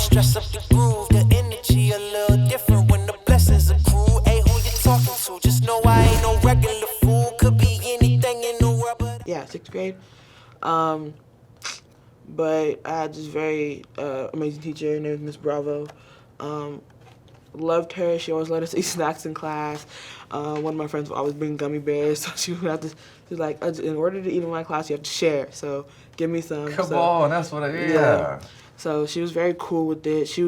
stress up the groove. The energy a little different when the blessings accrue. Hey, who you talking to? Just know I ain't no regular fool. Could be anything in the world, but yeah, 6th grade. But I had this very amazing teacher. Her name was Miss Bravo. Loved her. She always let us eat snacks in class. One of my friends would always bring gummy bears, so she would have to. She's like, in order to eat in my class, you have to share. So give me some. Come so, on, that's what yeah. So she was very cool with it. She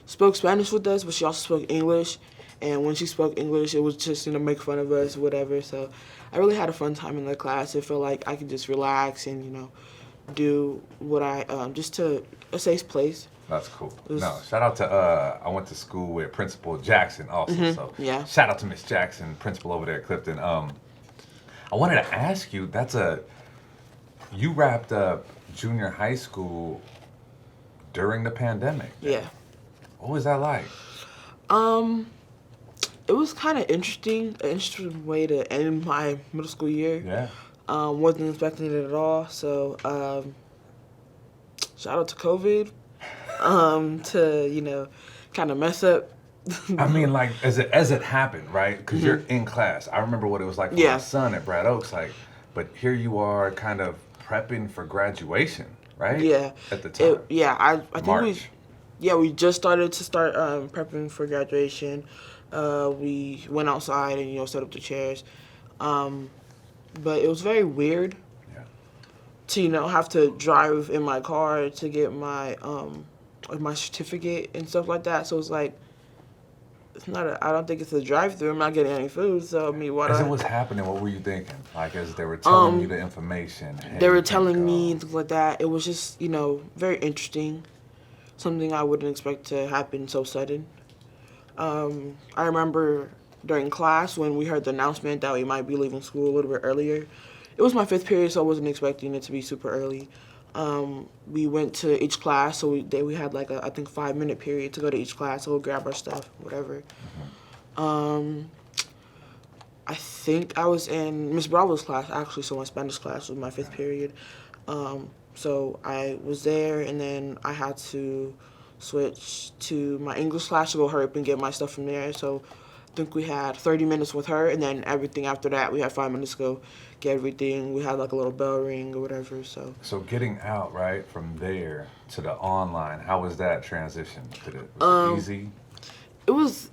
spoke Spanish with us, but she also spoke English. And when she spoke English, it was just, make fun of us, whatever. So I really had a fun time in the class. It felt like I could just relax and, do what just to a safe place. That's cool. No, shout out to, I went to school with Principal Jackson also. So yeah. Shout out to Miss Jackson, principal over there at Clifton. I wanted to ask you, you wrapped up junior high school during the pandemic. Yeah. What was that like? It was kind of interesting, an interesting way to end my middle school year. Yeah. Wasn't expecting it at all. So, shout out to COVID, to, kind of mess up. I mean, like, as it happened, right? Because you're in class. I remember what it was like for my son at Brad Oaks, but here you are kind of prepping for graduation, right? Yeah. At the time. I think March. we just started prepping for graduation. We went outside and, set up the chairs. But it was very weird to, have to drive in my car to get my my certificate and stuff like that. So it's like, I don't think it's a drive-through. I'm not getting any food, so I mean, As it was happening, what were you thinking? Like, as they were telling you the information? They were telling me things like that. It was just, very interesting. Something I wouldn't expect to happen so sudden. I remember during class when we heard the announcement that we might be leaving school a little bit earlier. It was my 5th period, so I wasn't expecting it to be super early. We went to each class, so we had like I think 5-minute period to go to each class, so we'll grab our stuff, whatever. I think I was in Miss Bravo's class, actually, so my Spanish class was my 5th period. So I was there, and then I had to switch to my English class to go hurry up and get my stuff from there. So I think we had 30 minutes with her, and then everything after that, we had 5 minutes to go get everything. We had like a little bell ring or whatever. So getting out, right, from there to the online, how was that transition? Was it easy? It was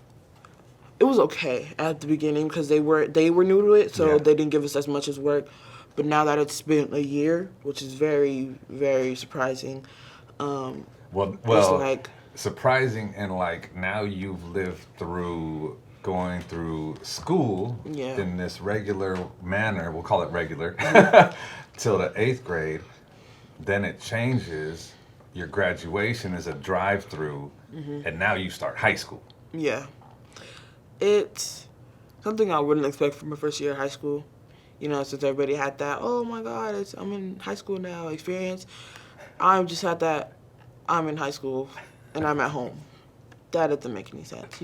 okay at the beginning because they were new to it, so they didn't give us as much as work. But now that it's been a year, which is very, very surprising. Well, surprising, and like now you've lived through going through school in this regular manner, we'll call it regular, till the 8th grade. Then it changes. Your graduation is a drive-through, and now you start high school. Yeah. It's something I wouldn't expect from my first year of high school. Since everybody had that, oh my God, I'm in high school now experience. I just had that, I'm in high school and I'm at home. That doesn't make any sense,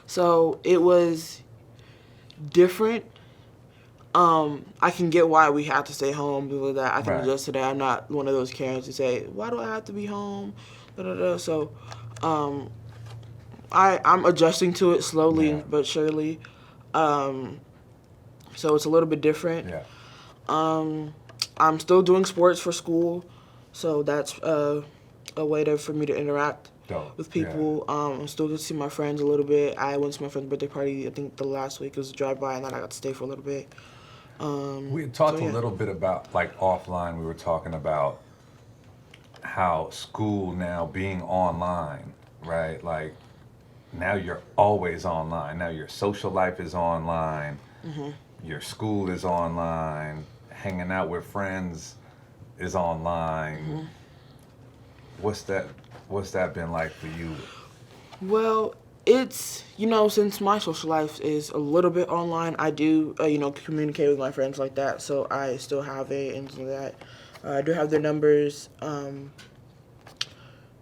So it was different. I can get why we had to stay home because of that. I can adjust to that. I'm not one of those Karens to say, why do I have to be home? So I'm adjusting to it slowly but surely. So it's a little bit different. Yeah. I'm still doing sports for school, so that's a way for me to interact with people. I'm still going to see my friends a little bit. I went to my friend's birthday party, I think the last week. It was a drive-by, and then I got to stay for a little bit. We talked a little bit about, like, offline, we were talking about how school now being online, right? Like, now you're always online. Now your social life is online. Your school is online. Hanging out with friends is online. What's that been like for you? Well, it's, since my social life is a little bit online, I do, communicate with my friends like that, so I still have it and so that. I do have their numbers.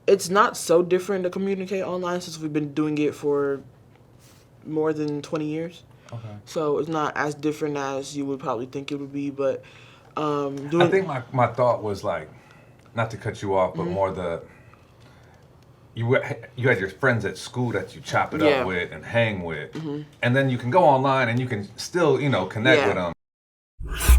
It's not so different to communicate online since we've been doing it for more than 20 years. Okay. So it's not as different as you would probably think it would be, but I think my thought was like, not to cut you off, but more you had your friends at school that you chop it Yeah. up with and hang with, and then you can go online and you can still connect Yeah. with them.